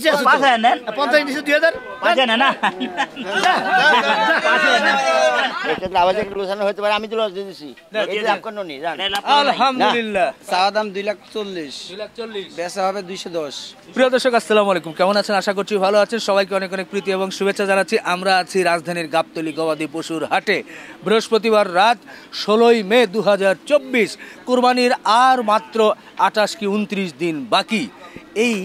নিচে আছে 5000 নেন 50 নিচে 2000 5 না না এটা আওয়াজ একটু লোসানো হতে পারে আমি তো লস দিয়েছি এই লাভ করনো নি জান আলহামদুলিল্লাহ চাওয়া দাম 240 বেচা হবে 210। প্রিয় দর্শক আসসালামু আলাইকুম, কেমন আছেন? আশা করছি ভালো আছেন। সবাইকে অনেক অনেক প্রীতি এবং শুভেচ্ছা জানাচ্ছি। আমরা আছি রাজধানীর গাবতলী গবাদি পশুর হাটে। বৃহস্পতিবার রাত 16ই মে 2024। কুরবানির আর মাত্র 28 কি 29 দিন বাকি। এই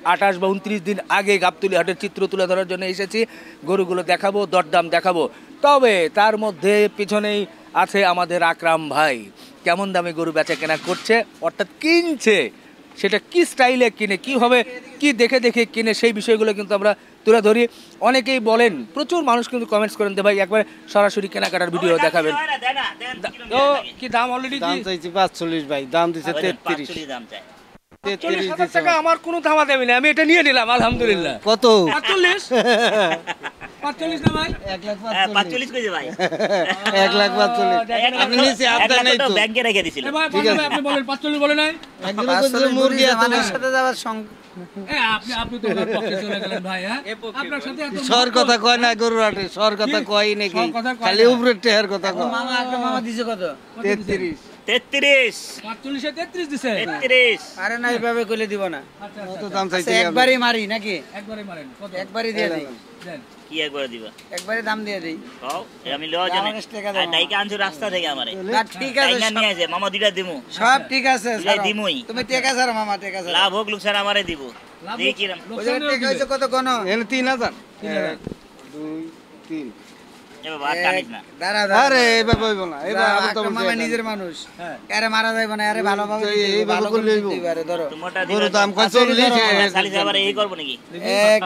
28 বা 29 দিন আগে গাবতলী হাটের চিত্র তুলে ধরার জন্য এসেছি। গরুগুলো দেখাবো, দরদাম দেখাবো। তবে তার মধ্যে পিছনেই আছে আমাদের আকরাম ভাই। কেমন দামে গরু বেচা কেনা করছে, অর্থাৎ কিনছে, সেটা কি স্টাইলে কিনে, কীভাবে কি দেখে দেখে কিনে, সেই বিষয়গুলো কিন্তু আমরা তুলে ধরি। অনেকেই বলেন, প্রচুর মানুষ কিন্তু কমেন্টস করেন যে ভাই একবার সরাসরি কেনাকাটার ভিডিও দেখাবেন। তো কি দাম অলরেডি দাম চাইছি 45 ভাই, দাম দিছে 33 দাম চাই 43,000 টাকা। আমার কোনো ধামা দেবে না, আমি এটা নিয়ে নিলাম আলহামদুলিল্লাহ। কত 45 না ভাই? 45 কইছে ভাই 1,45,000 আপনি নিচে আপনার নাই তো ব্যাংকে রেখে দিছিল। ঠিক আছে, আপনি বলেন 45 বলে নাই। একজন কইছে মুরগি এত সাথে যাওয়ার আপনি তো ওনার পক্ষে চলে গেলেন ভাই। হ্যাঁ, আপনার সাথে এত সর কথা কয় না গরু হাটে, সর কথা কয় নাকি, খালি উপরে টেহার কথা কয়। মামা দিছে কত? 33 45 এ 33 দিছে। 33 আরে না এইভাবে কইলে দিব না। আচ্ছা কত দাম চাইছে? একবারই মারি নাকি একবারে মারেন। কত? একবারই দিয়ে দেই দেন। কি একবার দিবা? একবারে দাম দিয়ে দেই কও আমি লওয়া জানি। আর ডাইকা আনছো রাস্তা থেকে আমারে। না ঠিক আছে ডাইকা নিয়ে আসে মামা দুইটা দিমু। সব ঠিক আছে দুইটা দিমুই। তুমি টেকা ছাড়ো মামা টেকা ছাড়ো লাভ হোক লোকসান আমারে দিব। দেখি কিরম। ওই যে টেকা হইছে কত কোন এনে 3000 1 2 3 এবার বাদ টানিস না। দাঁড়া আরে এইভাবে হইব না, এইভাবে আবু তো মামা নিজের মানুষ হ্যাঁ। আরে মারা যাইব না, আরে ভালোভাবে এই ভালো করলে হইব। দিবারে ধরো তোমারটা গরু দিবা। দাম কত? 40 খালি আবার এই করব নাকি? 1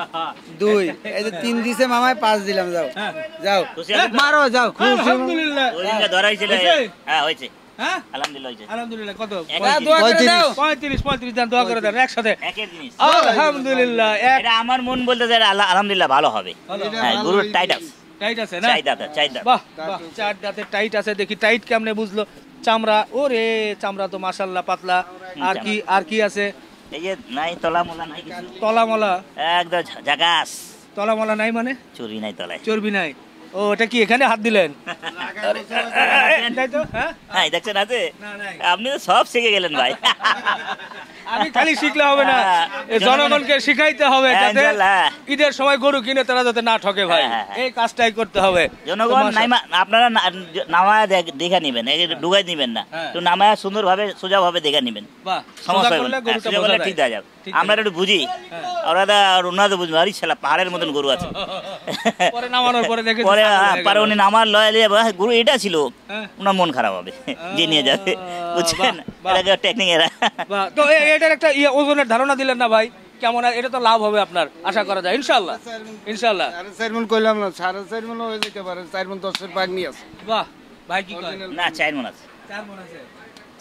2 এই যে 3 দিছে মামায় 5 দিলাম যাও যাও খুশি আছেন তো? মারো যাও আলহামদুলিল্লাহ। ওই দিনটা ধরা হইছিল। হ্যাঁ হইছে হ্যাঁ, আলহামদুলিল্লাহ হইছে। আলহামদুলিল্লাহ। কত? হ্যাঁ, দোয়া করে দাও 35 দেন, দোয়া করে দেন একসাথে। একের জিনিস। আলহামদুলিল্লাহ। এক এটা আমার মন বলতে যে আলহামদুলিল্লাহ ভালো হবে। হ্যাঁ গরুর টাইট আছে। টাইট আছে না? চাই দাঁত। বাহ বাহ, চার দাঁতে টাইট আছে। দেখি টাইট কেমনে বুঝলো? চামড়া, ওরে চামড়া তো মাশাআল্লাহ পাতলা। আর কি আছে? এই যে নাই তলা মোলা নাই কিছু। তলামলা? একদম ঝাকাস। তলামলা নাই মানে? চুরি নাই তলায়। চর্বি নাই? ও, এটা কি এখানে হাত দিলেন? তাই তো, হ্যাঁ? হ্যাঁ দেখছেন আছে। না, নাই। আপনি তো সব শিখে গেলেন ভাই। আমি খালি শিখলে হবে না, এই জনগণকে শিখাইতে হবে হ্যাঁ, যাতে ইনশাআল্লাহ। ঈদের সময় গরু কিনে তারা যাতে না ঠকে ভাই। হ্যাঁ। এই কাজটাই করতে হবে। জনগণ আপনারা নামায়া দেখে নিবেন, ডুগাই নিবেন না। হ্যাঁ। তো নামায়া সুন্দরভাবে সোজাভাবে দেখে নিবেন। বাহ, সমস্যা সোজা হবে করলে না। গরুটা সোজা বোঝা করলে যায়। ঠিক দেখা যাবে। ঠিক আমরা একটু বুঝি, ওরা তো বুঝবে। শালা পাহাড়ের মতন গরু আছে। পরে নামানোর পরে দেখে পরে পরে উনি নামার লয়ালে গরু এটা ছিল, হ্যাঁ। ওনার মন খারাপ হবে যে নিয়ে যাবে, বুঝছেন? টেকনিক এরা। বাহ, তো এটার একটা ওজনের ধারণা দিলেন না ভাই? কেমন? এটা তো লাভ হবে আপনার, আশা করা যায় ইনশাআল্লাহ। ইনশাআল্লাহ। আরে 4 মণ কইলাম না, 4.5 মণ হয়ে যেতে পারে। 4 মণ 10 এর ভাগ নিয়ে আছে। বাহ ভাই, কি কয়? না 4 মণ আছে। 4 মণ আছে?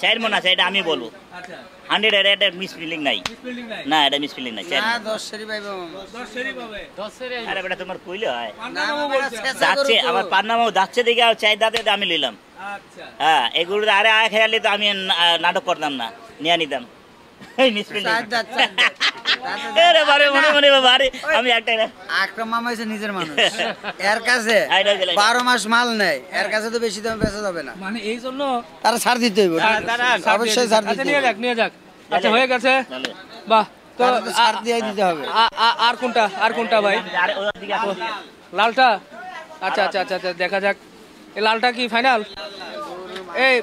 4 মণ আছে, এটা আমি বলবো। আচ্ছা, 100 এটা মিস ফিলিং নাই। মিসফিল্ডিং নাই? না এটা মিস ফিলিং নাই। 4 না মণ। 10 সেরি পাইবো মামা 10 সেরি পাবে? আরে বেটা তোমার কইলে হয়। পান্না না, মামু বাবা, বলছে। শেষ- যাচ্ছে আমার পান্নামাও যাচ্ছে দেখে আর 4 দাঁতে আমি নিলাম। আচ্ছা, হ্যাঁ এই গরুটা আরে আয় খেয়ালি তো আমি নাটক করতাম না, নিয়ে নিতাম। এই মিস ফিলিং। চার দাঁত, চার দাঁত। আরে বারে মনে বারে আমি একটাই না। আকরাম মামা হইছে নিজের মানুষ, এর কাছে আইডা গেলে। 12 মাস মাল নেয়, এর কাছে তো বেশি দামে বেচা যাবে না, মানে এই জন্য তারা ছাড় দিতে হইব। অবশ্যই ছাড় আচ্ছা, দিতে নিয়ে হবে। যাক নিয়ে যাক। আচ্ছা, হয়ে গেছে। চলে। বাহ, তো তারা তো ছাড় দিয়ে দিতে হবে। আর কোনটা ভাই? আরে ওদিকে আসো। লালটা? আচ্ছা আচ্ছা আচ্ছা আচ্ছা, দেখা যাক। এই লালটা কি ফাইনাল? এই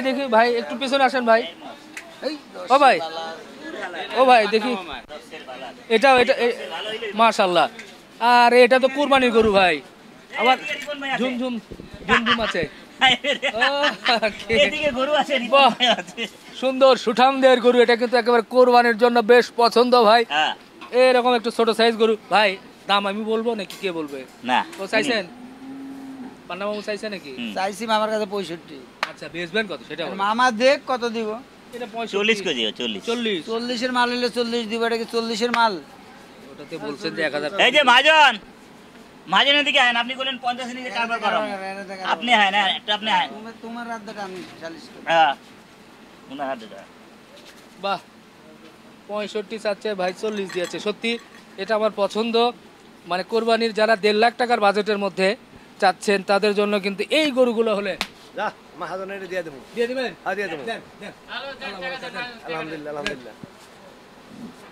দেখি ভাই, একটু পেছনে আসেন ভাই। ও ভাই, দেখি এটা মাশাআল্লাহ। আর এটা তো কুরবানির গরু ভাই, আবার ঝুমঝুম আছে। এদিকে গরু আছে, বাহ। রিপন আছে। সুন্দর সুঠামদের গরু, এটা কিন্তু একেবারে কোরবানির জন্য বেশ পছন্দ ভাই। হ্যাঁ এরকম একটু ছোট সাইজ গরু ভাই। দাম আমি বলবো নাকি কে বলবে? না তো চাইছেন? পান্না মামু চাইছে নাকি? চাইছি মামার কাছে 65। আচ্ছা, বেচবেন কত সেটা বলো। মামা দেখ কত দিব। এটা 40 কেজি 40। 40 40 এর মাল হলে 40 দিব, এটা কি 40 এর মাল? ওটাতে বলছেন যে 1000 এই যে মাজন দিকে আহেন, আপনি বলেন 50 নিচে কারবার করো। আপনি হ্যাঁ না একটা আপনি হ্যাঁ। তোমার রাত দাটা আমি 40 টাকা। হ্যাঁ উনার হাতে দাও। বাহ, 65 চাচ্ছে ভাই, 40 দিয়েছে। সত্যি এটা আমার পছন্দ, মানে কোরবানির যারা 1.5 লাখ টাকার বাজেটের মধ্যে চাচ্ছেন তাদের জন্য কিন্তু এই গরুগুলো হলে যা মাহাজনের দিয়ে দেবো। দিয়ে দিবেন। হ্যাঁ দিয়ে দেবো। দেন, দেন। আলহামদুলিল্লাহ আলহামদুলিল্লাহ।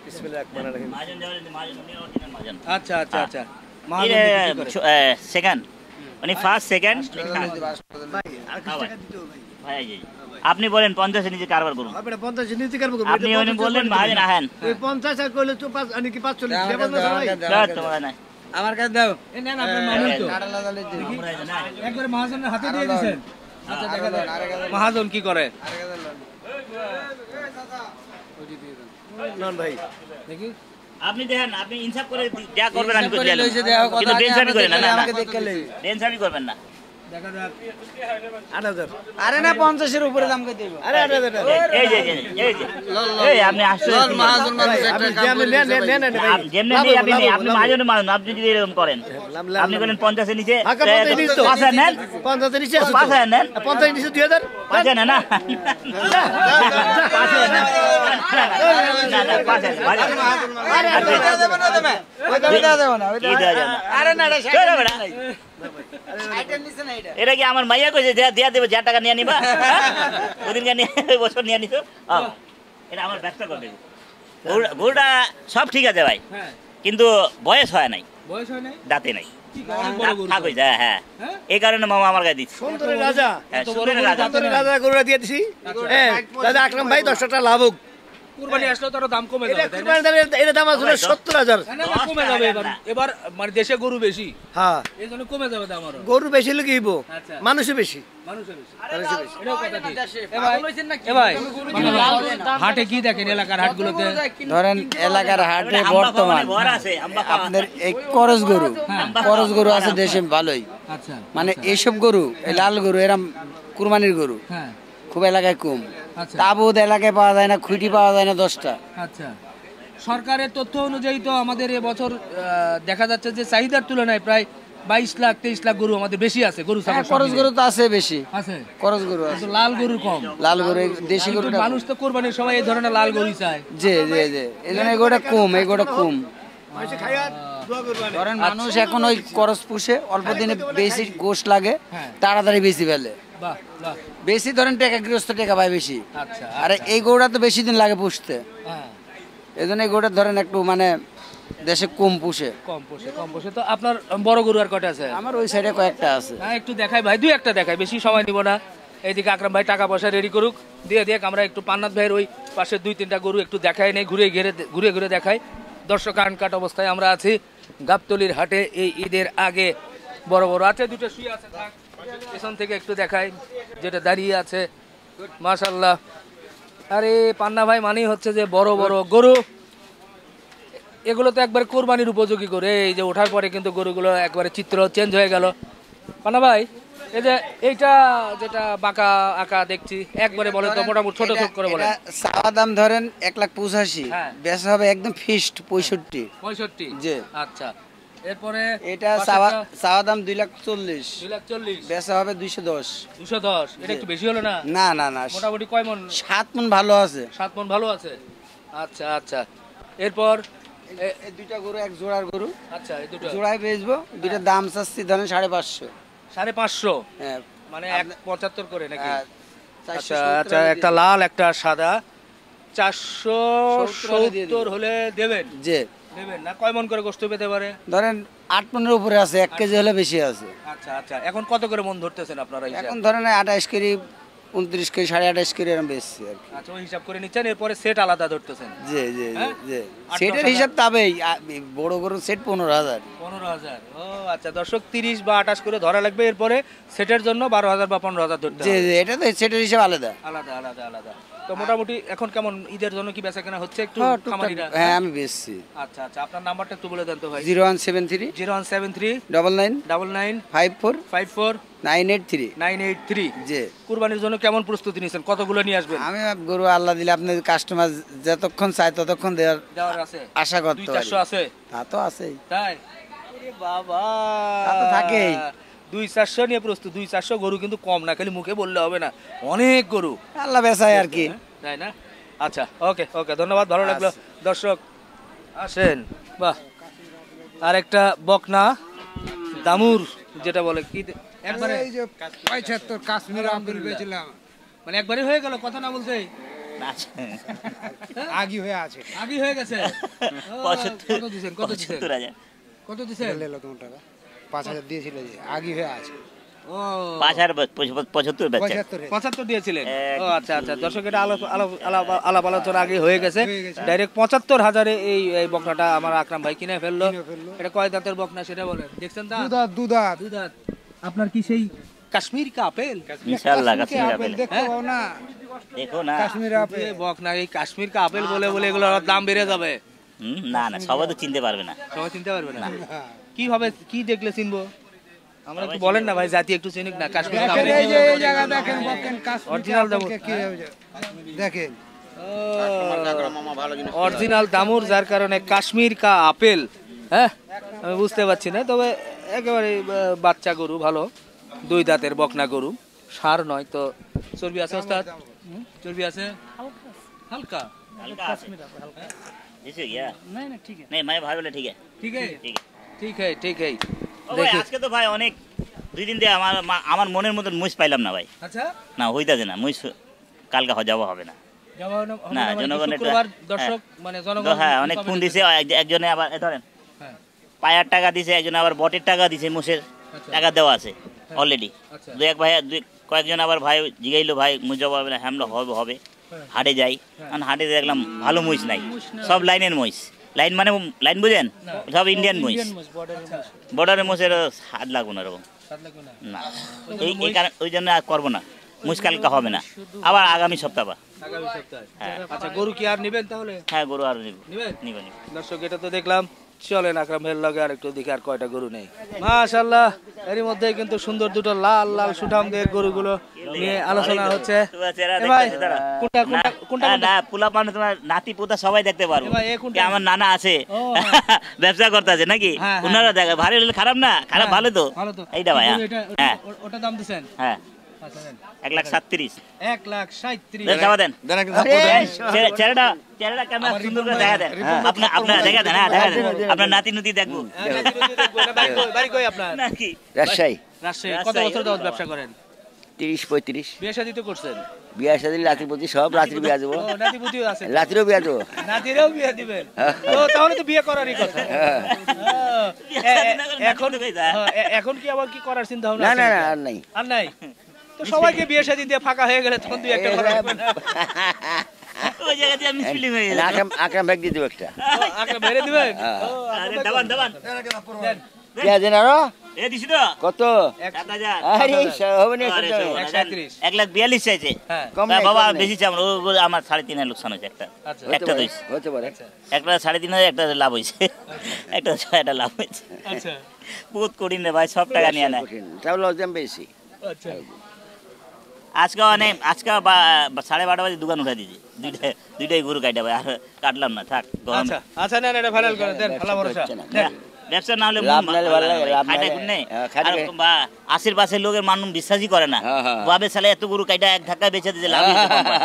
বিসমিল্লাহির রহমানির রহিম। মহাজন যাওয়ার মহাজন উনি অরিজিনাল মহাজন আচ্ছা আচ্ছা আচ্ছা। সেকেন্ড উনি ফার্স্ট সেকেন্ড ভাই আর কিছু টাকা দিতে হবে ভাই। ভাই এই যে। আপনি বলেন 50 এর নিচে কারবার করুন। আপনি 50 নিতে কারবো। আপনি উনি বললেন মহাজন আহেন। ওই 50 আর কইলে তো 5 আনি কি 45 দেব না ভাই। তোমার নাই আমার কাছে দাও। এই নেন আপনার মামুন তো। কাটালা দালে দিই। একবার মহাজনের হাতে দিয়ে দিয়েছেন। আচ্ছা দেখা যাক মহাজন কি করে নন ভাই দেখি। আপনি দেখেন, আপনি ইনসাফ করে যা করবেন আমি করে দিলাম, লইছে দেখো কথা কিন্তু ডেনসাবি করেন না, না আমাকে দেখে লই। ডেনসাবি করবেন না। দেখা যাক 8000। আরে না 50 এর উপরে দাম কে দেব। আরে 8000 এই যে এই আপনি আসলে মহাজন মানুষ একটা কাম আপনি করে নেন ভাই। যেমনি নেই আপনি নেই, আপনি মহাজনের মানুষ, আপনি যদি এরকম করেন আপনি বলেন 50 এর নিচে আকা 50 এর নিচে তো। 5 নেন, 50 নিচে আছে 5 নেন, 50 নিচে 2000। 5 নেন না 5 নেন না না 5 নেন আরে দেব না তুমি। ওই দামে দেব না। ওই কি দেয়া যাবে না? আরে না এটা চলো বেটা। 60 এর নিচে না এটা। এটা কি আমার মাইয়া কইছে দিয়া দেবে, যা টাকা নিয়ে নিবা ওদিনকে নিয়ে ওই বছর নিয়ে নিছো। এটা আমার ব্যবসা করবে। গরুটা সব ঠিক আছে ভাই, হ্যাঁ কিন্তু বয়স হয় নাই, বয়স হয় নাই দাঁতে নাই, কি অনেক বড় গরু থাক হয়ে যায়। হ্যাঁ হ্যাঁ? এই কারণে মামা আমার গায়ে দিচ্ছে। সুন্দরের রাজা। হ্যাঁ, এত বড় সুন্দরের গরু রাজা। সুন্দরের রাজা গরুটা দিয়ে দিছি। হ্যাঁ দাদা আকরাম ভাই 10 টাকা লাভ হোক। কুরবানি আসলে তো আরো দাম কমে এটা যাবে তাই না? কুরবানির দাম এটা দাম আসলে 70000। না, না, না, কমে যাবে এবার। এবার মানে দেশে গরু বেশি, হ্যাঁ এই জন্য কমে যাবে দাম আরো। গরু বেশি লগিব, আচ্ছা। মানুষও বেশি। মানুষের বেশি। মানুষও বেশি। এটাও কথা ঠিক। এ ভাই, হাটে কি দেখেন এলাকার হাটগুলোতে? ধরেন এলাকার হাটে আম্বা বর্তমান খাওয়ানি ঘর আছে, আম্বা খাওয়া। আপনার এই করজ গরু, করজ গরু আছে দেশে ভালোই। আচ্ছা মানে এইসব গরু, এই লাল গরু এরম কুরবানির গরু হ্যাঁ খুব এলাকায় কম। আচ্ছা তাবুত এলাকায় পাওয়া যায় না, খুঁটি পাওয়া যায় না 10টা। আচ্ছা। সরকারের তথ্য অনুযায়ী তো আমাদের এবছর দেখা যাচ্ছে যে চাহিদার তুলনায় প্রায় 22 লাখ 23 লাখ গরু আমাদের বেশি আছে, গরু ছাগল সব করজ মিলিয়ে। গরু তো আছে বেশি, আছে, করজ গরু আছে, কিন্তু লাল গরু কম। লাল গরু এই দেশি কিন্তু গরুটা মানুষ তো কোরবানির সময় এই ধরনের লাল গরুই চায়। জি জি জি, এই জন্য এগুলোটা কম, এগুলোটা কম। মানুষে খাইয়া দোয়া করবানি। ধরেন মানুষ এখন ওই করজ পুষে, অল্প দিনে বেশি গোশ লাগে, হ্যাঁ। তাড়াতাড়ি বেশি ফেলে। বাহ বাহ। বেশি ধরেন টাকা গৃহস্থ টাকা পায় বেশি। আচ্ছা আর এই গরুটা তো বেশি দিন লাগে পুষতে, হ্যাঁ এই জন্য এই গরুটা ধরেন একটু মানে দেশে কম পুষে। কম পোষে। তো আপনার বড় গরু আর কয়টা আছে? আমার ওই সাইডে কয়েকটা আছে। হ্যাঁ একটু দেখাই ভাই, দুই একটা দেখাই, বেশি সময় নিব না। এইদিকে আকরাম ভাই টাকা পয়সা রেডি করুক, দিয়ে আমরা একটু পান্নাত ভাইয়ের ওই পাশে 2-3টা গরু একটু দেখাই নেই, ঘুরে ঘুরে দেখাই। দর্শক কাট অবস্থায় আমরা আছি গাবতলীর হাটে এই ঈদের আগে। বড় বড় আছে, দুটো শুয়ে আছে, থাক পেছন থেকে একটু দেখাই যেটা দাঁড়িয়ে আছে। মাশাআল্লাহ। আরে পান্না ভাই মানেই হচ্ছে যে বড় বড় গরু, এগুলো তো একবার কোরবানির উপযোগী করে। এই যে ওঠার পরে কিন্তু গরুগুলো একবারে চিত্র চেঞ্জ হয়ে গেল। পান্না ভাই এই যে এইটা যেটা বাঁকা আঁকা দেখছি, একবারে বলে তো মোটামুটি ছোট ছোট করে বলে। চাওয়া দাম ধরেন 1,85,000, হ্যাঁ। বেচা হবে একদম ফিক্সড 65। 65 জি। আচ্ছা। এরপরে এটা চাওয়া দাম 2,40,000, 2,40,000, বেচা হবে 210। 210। এটা একটু বেশি হলো না? না না না, মোটামুটি কয় মন? 7 মণ ভালো আছে। 7 মন ভালো আছে। আচ্ছা আচ্ছা। এরপর এই দুইটা গরু এক জোড়ার গরু, আচ্ছা এই দুটো জোড়ায় বেচবো। দুইটার দাম চাচ্ছি ধরেন 550। 550, হ্যাঁ, মানে 175 করে নাকি? হ্যাঁ, আচ্ছা 470 আচ্ছা, একটা লাল একটা সাদা, 470 হলে দেবেন? জি। দেবেন না? কয় মন করে গোশত পেতে পারে? ধরেন 8 মণের উপরে আছে, 1 কেজি হলে বেশি আছে। আচ্ছা আচ্ছা। এখন কত করে মন ধরতেছেন আপনারা হিসাব? এখন ধরেন 28 কেজি, 29 কেজি, 28.5 কেজি এরকম বেশি আর কি। আচ্ছা ওই হিসাব করে নিচ্ছেন, এরপরে সেট আলাদা ধরতেছেন? জি জি হ্যাঁ? জি, 8-10 সেটার হিসাব তবেই বড় গরু সেট 15,000। 15,000। ও আচ্ছা দর্শক, 30 বা 28 করে ধরা লাগবে। এরপরে সেটের জন্য 12,000 বা 15,000 ধরতে জি হবে। জি, এটা তো সেটের হিসাব আলাদা। আলাদা আলাদা আলাদা। তো মোটামুটি এখন কেমন ঈদের জন্য কি বেচা কেনা হচ্ছে একটু হ্যাঁ, টুকটাক। খামারিরা? হ্যাঁ আমি বেচছি। আচ্ছা আচ্ছা, আপনার নাম্বারটা একটু বলে দেন তো ভাই। 0173 0173 99 99 54 54 983। 983। জি। কুরবানির জন্য কেমন প্রস্তুতি নিয়েছেন? কতগুলো নিয়ে আসবেন? আমি গরু আল্লাহ দিলে আপনার কাস্টমার যতক্ষণ চায় ততক্ষণ দেওয়ার দেওয়ার আছে? আশা করতে পারি। 200-400 আছে? তা তো আছেই। তাই? ওরে বাবা, তা তো থাকেই। 200-400 নিয়ে প্রস্তুত। 200-400 গরু কিন্তু কম না, খালি মুখে বললে হবে না, অনেক গরু, আল্লাহ বেচায় আর কি। তাই না? আচ্ছা ওকে ওকে, ধন্যবাদ, ভালো লাগলো। দর্শক আসেন, বাহ, আর একটা বকনা দামুর যেটা বলে কি একবারে এই যে 75 কাশ্মীর আপেল বেচলাম, মানে একবারে হয়ে গেল কথা না বলতে আচ্ছা। আগি হয়ে আছে। আগে হয়ে গেছে। কত দিছেন? কত দিছেন? 75,000 কত দিছেন? লেলো তোমার টাকা 5000 দিয়েছিল যে আগি হয়ে আছে। ও 5,75 বেচছে। 75 75 দিয়েছিলেন। ও আচ্ছা আচ্ছা, দর্শক এটা আলাপ আলোচনা আগে হয়ে গেছে। ডাইরেক্ট 75,000-এ এই বকনাটা আমার আকরাম ভাই কিনে ফেললো। এটা কয় দাঁতের বকনা সেটা বলেন। দেখছেন তা? দুধাত দুধাত। আপনার কি সেই কাশ্মীর কা আপেল? ইনশাআল্লাহ কাশ্মীর আপেল। দেখো না, দেখো না। কাশ্মীর আপেল বকনা এই কাশ্মীর কা আপেল বলে বলে এগুলোর দাম বেড়ে যাবে। না না, সবাই তো চিনতে পারবে না। সবাই চিনতে পারবে না। কিভাবে কি দেখলে চিনবো? আমরা একটু বলেন না ভাই, জাতি একটু চিনুক না। কাশ্মীর কা আপেল এই যে এই জায়গা দেখেন বকেন কাশ্মীর অরিজিনাল দাম কি দেখেন, অরিজিনাল দামুর, যার কারণে কাশ্মীর কা আপেল। হ্যাঁ, আমি বুঝতে পারছি না, তবে একেবারে বাচ্চা গরু, ভালো 2 দাঁতের বকনা গরু, সার নয় তো। চর্বি আছে ওস্তাদ? চর্বি আছে হালকা हल्का আছে। দিছে গিয়া? না না ঠিক আছে। नहीं मैं भाई बोले ठीक है। ঠিক আছে ठीक है। ঠিক আছে ঠিক আছে। ও ভাই আজকে তো ভাই অনেক 2 দিন দিয়ে আমার মনের মতন মুইস পাইলাম না ভাই। আচ্ছা, না হইতাছে না মুইস, কালকে যাওয়া হবে না। না, জনগণের শুক্রবার দর্শক মানে জনগণ হ্যাঁ অনেক ফোন দিছে, একজনে আবার ধরেন হ্যাঁ পায়ার টাকা দিছে, একজন আবার বটের টাকা দিছে, মুসের টাকা দেওয়া আছে অলরেডি। আচ্ছা। কয়েকজন আবার ভাই জিগাইলো, ভাই মুই যাবো হবে না, হ্যামলা হবে হবে হাটে যাই। কারণ হাটে দেখলাম ভালো মহিষ নাই, সব লাইনের মহিষ। লাইন মানে লাইন বুঝেন, সব ইন্ডিয়ান মহিষ। বর্ডারের মহিষের স্বাদ লাগবো না এরকম না, এই কারণে ওই জন্য আর করবো না। মহিষ কালকে হবে না, আবার আগামী সপ্তাহ। আগামী সপ্তাহে। হ্যাঁ আচ্ছা, গরু কি আর নেবেন তাহলে? হ্যাঁ গরু আর নিব নেবেন? নিব নিব। দর্শক এটা তো দেখলাম, চলেন আকরাম ভাইয়ের লগে আর একটু দেখি আর কয়টা গরু নেই। মাশাআল্লাহ, এরই মধ্যে কিন্তু সুন্দর দুটো লাল লাল সুঠামদের গরুগুলো নিয়ে আলোচনা হচ্ছে। তোমার চেহারা এ ভাই, দেখতেছি তারা। কোনটা কোনটা কোনটা না, না পোলা পান তোমার নাতি পোতা সবাই দেখতে পারবো। এ ভাই, এ কোনটা? কি আমার নানা আছে, ও, ব্যবসা করতে আছে নাকি, হ্যাঁ, হ্যাঁ। ওনারা দেখে ভালো হলে খারাপ না, খারাপ ভালো তো। ভালো তো। এইটা ভাই, কিন্তু হ্যাঁ ওটা দাম দিছেন? হ্যাঁ আচ্ছা দেন। 1,37,000 1,37,000 দেন, যাওয়া দেন। চেহারাটা ক্যামেরা সুন্দর করে দেখা দেন। আপনার দেখা দেন, হ্যাঁ দেখা দেন, আপনার নাতি নুতি দেখবো বাড়ি কই আপনার? নাকি। রাজশাহী রাজশাহী। কত বছর যাবত ব্যবসা করেন? 30-35 বিয়ে শাদী তো করছেন? বিয়া সাথে রাত্রি প্রতি সব রাত্রি বিয়া দেবো, ও, নাতিপুতিও আছে? রাত্রিও বিয়া দেবো। নাতিরেও বিয়ে দিবেন? ও, তাহলে তো বিয়ে করারই কথা। এখন এখন কি আবার কি করার চিন্তা ভাবনা না আছে না নাকি? না আর নাই। আর নাই তো, সবাইকে বিয়ে শাদী দিয়ে ফাঁকা হয়ে গেলে তখন 2-1টা করা হবে না? ওই জায়গাতে আমি ফিলিং হয়ে গেছে। আকরাম ব্যাগ দিয়ে দেবো একটা। ও, আঁকড়া মেরে দিবেন? হ্যাঁ। ও, আরে দাবান দাবান দেন। পেঁয়াজ দেন আরো এ দিছি তো কত? 7,000। আরে হবে না, আরে, কত? 137 1,42,000 চাইছে। হ্যাঁ, কম নাই, বাবা কম নাই। বেশি চাই আমার 3,500 লোকসান হয়েছে একটা। আচ্ছা হতে একটা পারে, দইস। হতে পারে। একটা 3,500, একটা লাভ হয়েছে, একটা লাভ হয়েছে। আচ্ছা বহুত কঠিন রে ভাই, সব টাকা নিয়ে নেয়। কঠিন, তাও লজ্জাম বেশি। আচ্ছা। আজকে 12:30 বাজে দোকান উঠা দিয়েছি, দুইটাই গরু কাটা ভাই, আর কাটলাম না, থাক গরমে। আচ্ছা আচ্ছা, নেন এটা ফাইনাল করে দেন, ভালো ভরসা হচ্ছে না। দেন। ব্যবসা না হলে লাভ নাহলে ভালো লাগে, লাভ নাহলে, খাইতে খাই। আশেপাশের লোকের মানুষ বিশ্বাসই করে না, হ্যাঁ, হ্যাঁ। ভাবে সালে এত গরু কাইটা এক ধাক্কা বেচে দিতে লাভ হয়েছে কম পায়।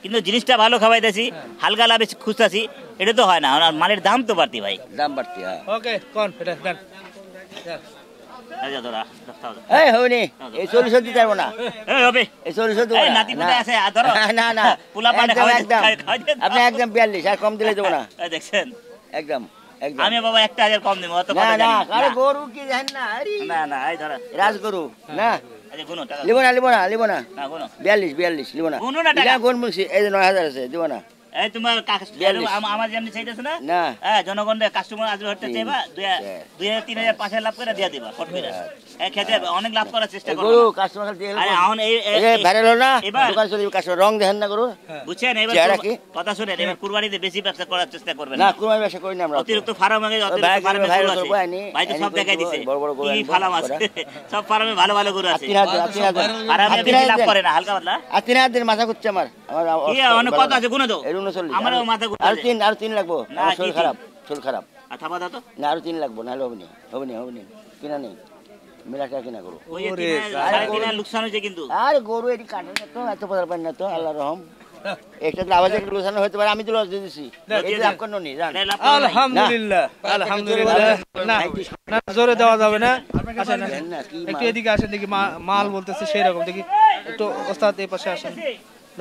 কিন্তু জিনিসটা ভালো খাওয়াইতেছি, হালকা লাভে খুঁজতেছি, এটা তো হয় না। আর মালের দাম তো বাড়তি ভাই। দাম বাড়তি, হ্যাঁ। ওকে, কোন এটা দেন। দেন। আচ্ছা ধরা 10,000 এই হয়নি, এই 40 দিতে পারবো না, এই হবে। এই 40 দেবো এই না। নাতি পুতে আছে, আর ধরো। না না, পোলা পান্ডা একদম, খাওয়াই একদম। আপনি একদম 42, আর কম দিলে দেবো না, এই দেখছেন, একদম একদম। আমি বাবা 1,000 কম দেবো, অত না কথা না, জানি আরে না। গরু কি জানেন না, আরে না না, এই ধরো রাজগরু না, আচ্ছা গুনো টাকা লিবো না লিবো না লিবো না, না গুনো 42 লিবো না। গুনো না টাকা। ইলা গুণ বলছি, এই যে 9,000 আছে, দিব না। এই তোমার কাকা 42 আমার যেমনি চাইতেছে না, না। হ্যাঁ জনগণের কাস্টমার আসবে হতে চাইবা 2,000 3,000 5,000 লাভ করে দিয়া দিবা ফট করে। এই খেতে অনেক লাভ করার চেষ্টা এই করো গরু কাস্টমার খালি দিয়ে আরে গেলো। এখন এই যে ভাইরাল হলো না, এবার- দোকান চলে যাবে, কাস্টমার রং দেখেন না গরু। বুঝছেন, এবার চেহারা কি? কথা শুনেন, এবার কুরবানিতে বেশি ব্যবসা করার চেষ্টা করবেন না, না। কুরবানি ব্যবসা করি না আমরা। অতিরিক্ত ফার্ম হয়ে গেছে, অতিরিক্ত ভাই ফার্মে ভাই গরু করবো, আছে। আইনি, ভাই তো সব আইনি দেখাই করবো, দিছে বড় বড় গরু কি আনবো, ফার্ম আছে, সব ফার্মে ভালো ভালো গরু আছে। 3,000 ফার্মে বেশি লাভ করে না, হালকা পাতলা। আর 3,000 দিন মাথা ঘুরছে আমার। অনেক কথা আছে, গুনে দাও। এই 39, আমারও মাথা ঘুরছে। আর 3 লাগবো, না, আমার শরীর কি খারাপ, শরীর খারাপ। আর থাপা দাও তো। না, আরো 3 লাগবো, নাহলে হবে না, হবে না, হবে না, কিনা নেই, মিলা টাকা কিনা করো। ওই যে 3,000 3,500 লোকসান হয়েছে কিন্তু। আর গরু এটি কাটে না তো, এত পয়সা পাই না তো, আল্লাহ রহম। একটা আওয়াজ একটু লোসানো হতে পারে, আমি তো লস দিয়ে দিছি, এটা লাভ করনো নি জান। এটা লাভ করো নাই। আলহামদুলিল্লাহ আলহামদুলিল্লাহ। না না জোরে দেওয়া যাবে না। আসেন আসেন। একটু এদিকে আসেন দেখি মাল বলতেছে সেই রকম দেখি একটু ওস্তাদ এই পাশে আসেন।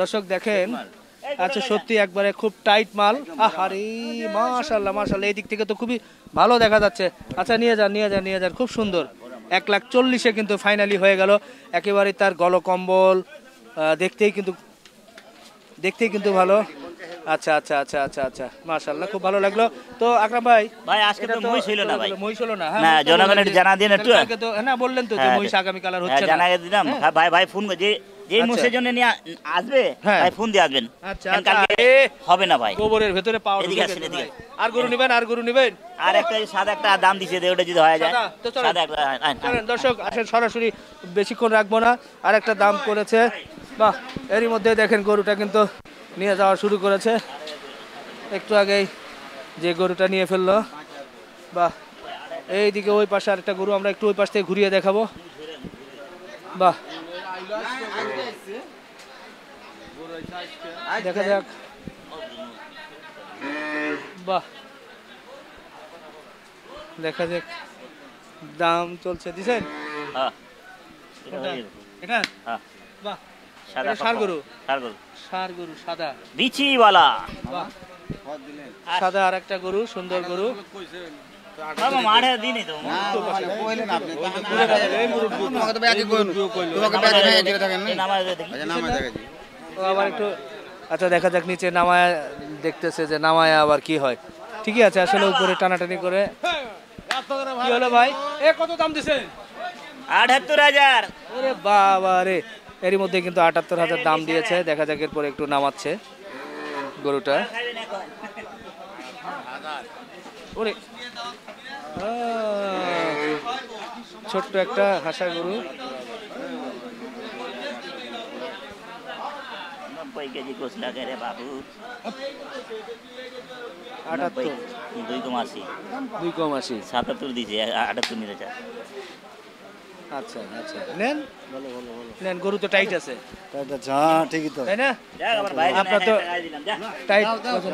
দর্শক দেখেন আচ্ছা সত্যি একবারে খুব টাইট মাল। আহারে মাশাআল্লাহ মাশাআল্লাহ, এই দিক থেকে তো খুবই ভালো দেখা যাচ্ছে। আচ্ছা নিয়ে যান নিয়ে যান নিয়ে যান, খুব সুন্দর। 1,40,000-এ কিন্তু ফাইনালি হয়ে গেল। একেবারে তার গলকম্বল দেখতেই কিন্তু ভালো। আচ্ছা আচ্ছা আচ্ছা আচ্ছা আচ্ছা মাশাআল্লাহ, খুব ভালো লাগলো। তো আকরাম ভাই, ভাই আজকে তো মহিষ হইল না ভাই। মহিষ হলো না? না, জনগণের জানা দিন একটু। কালকে তো না বললেন তো যে হ্যাঁ, মহিষ আগামী কালার হ্যাঁ, হচ্ছে না। জানাই দিলাম। হ্যাঁ, ভাই ফোন যে আচ্ছা। মহিষের জন্য নিয়ে আসবে হ্যাঁ। ভাই ফোন দিয়ে আসবেন। আচ্ছা, কারণ আচ্ছা। কালকে হবে না ভাই। গোবরের ভেতরে পাওয়ার এদিকে আসেন, এদিকে। আর গরু নেবেন আর গরু নেবেন। আর একটা সাদা একটা দাম দিছে দে, ওটা যদি হয়ে যায় সাদা? তো চলেন। সাদা একটা চলেন দর্শক আসেন, সরাসরি বেশিক্ষণ রাখবো না। আর একটা দাম করেছে, বাহ এরই মধ্যে দেখেন গরুটা কিন্তু নিয়ে যাওয়া শুরু করেছে। একটু আগেই যে গরুটা নিয়ে ফেললো, বাহ এইদিকে ওই পাশে আরেকটা গরু, আমরা একটু ওই পাশ থেকে ঘুরিয়ে দেখাবো। বাহ দেখা যাক, বাহ দেখা যাক দাম চলছে দিছেন হ্যাঁ এটা। হ্যাঁ। বাহ সাদা এটা ষাঁড় গরু? ষাড় গরু সাদা বিচিওয়ালা। বাহ সাদা আর একটা গরু, সুন্দর গরু। বাবা মারে দিনই তো তো আবার একটু আচ্ছা দেখা যাক নিচে নামায় দেখতেছে যে নামায় আবার কি হয়। ঠিকই আছে, আসলে উপরে টানাটানি করে কি হলো ভাই? এ কত দাম দিছে? ৭৮,০০০। ওরে বাবা রে, এরই মধ্যে কিন্তু ৭৮,০০০ দাম দিয়েছে। দেখা যাক এরপরে একটু নামাচ্ছে গরুটা। ওরে ছোট্ট একটা হাসা গরু। ৯০ কেজি কোচ লাগে রে বাবু। ৭৮ 2,80 2,80 ৭৭ দিছে, ৭৮ নিতে চায়। আচ্ছা আচ্ছা নেন নেন, গরু তো টাইট আছে ঠিকই তো। তাই না? যাক আমার ভাই আপনার তো টাকা দিলাম যা। টাইট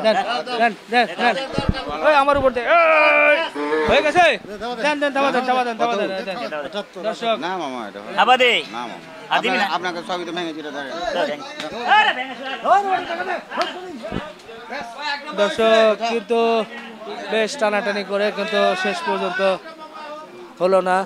দেন দেন দেন দেন। ওই আমার উপর দে। এই, হয়ে গেছে? দেন দেন থাবা দেন থাবা দেন থাবা দেন দেন। দর্শক না মামা এটা খাবা দে। না মামা, আর দিবি না? আপনাকে সবই তো ভেঙে দিতে ধরে। আরে ভেঙে দর্শক কিন্তু বেশ টানাটানি করে কিন্তু শেষ পর্যন্ত হলো না।